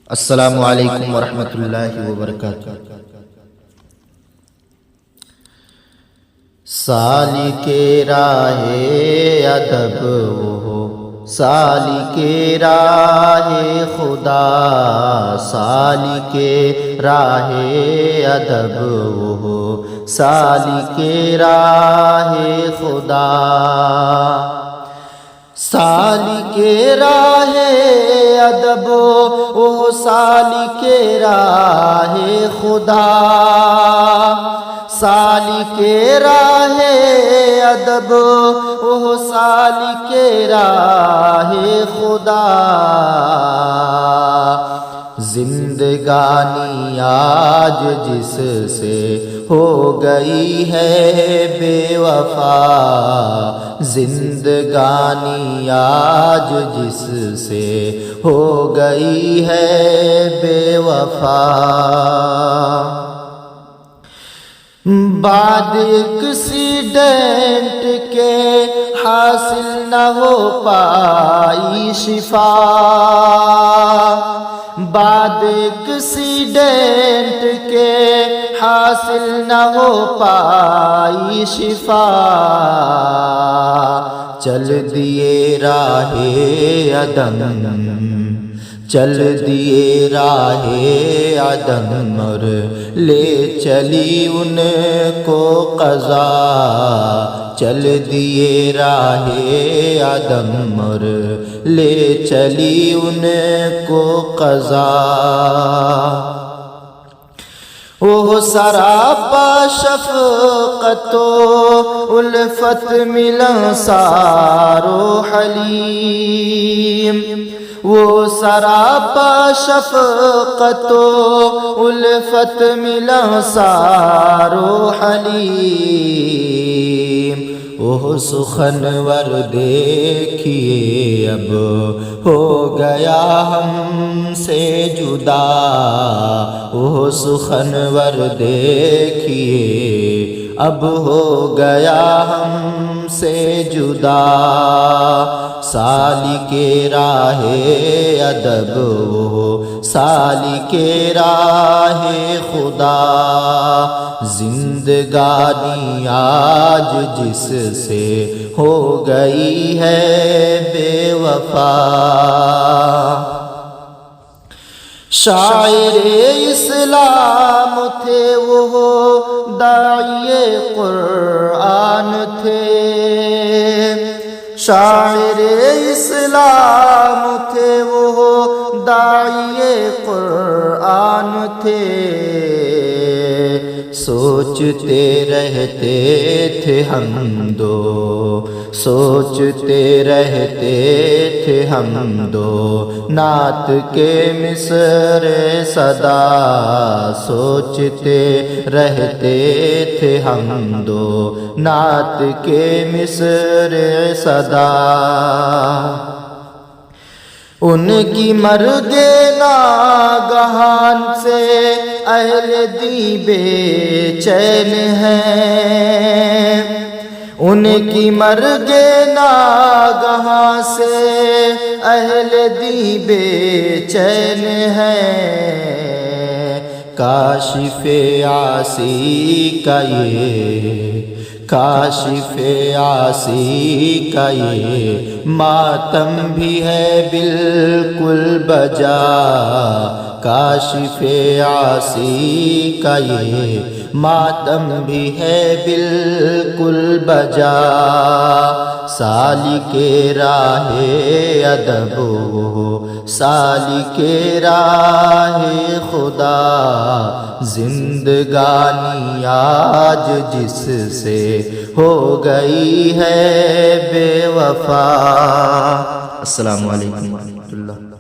السلام علیکم ورحمۃ اللہ وبرکاتہ۔ سالک راہ ادب وہ سالک راہ خدا، سالک راہ ادب وہ سالک راہ خدا، سالک راہ ادب وہ سالک راہ خدا، سالک راہ ادب وہ سالک راہ خدا، زندگانی آج جس سے ہو گئی ہے بے وفا، زندگانی آج جس سے ہو گئی ہے بے وفا، بعد ایکسیڈنٹ کے حاصل نہ ہو پائی شفا، بعد ایکسیڈنٹ کے حاصل نہ ہو پائی شفا، چل دیے راہ عدم، چل دیے راہ عدم اور لے چلی ان کو قضا، چل دیے راہ عدم اور لے چلی ان کو قضا، وہ سراپا شفقت و الفت ملنسار و حلیم، وہ سراپا شفقت و الفت ملنسار و حلیم، وہ سخنور دیکھیے اب ہو گیا ہم سے جدا، وہ سخنور دیکھیے اب ہو گیا ہم سے جدا، سالک راہ ادب وہ سالک راہ خدا، زندگانی آج جس سے ہو گئی ہے بے وفا، شاعر اسلام تھے وہ داعی قرآن تھے، شاعر اسلام تھے وہ داعی قرآن تھے، سوچتے رہتے تھے ہم دو، سوچتے رہتے تھے ہم دو نعت کے مصر صدا، سوچتے رہتے تھے ہم دو نعت کے مصر صدا، ان کی مرگ ناگہان سے اہل دی بے چین ہیں، ان کی مرگ ناگہاں سے اہل دی بے چین ہیں، کاشف عاصی کا یہ، کاشف عاصی کا یہ ماتم بھی ہے بالکل بجا، کاشف عاصی کا یہ ماتم بھی ہے بالکل بجا، سالک راہ ادب وہ سالک راہ خدا، زندگانی آج جس سے ہو گئی ہے بے وفا۔ السلام علیکم ورحمۃ اللہ۔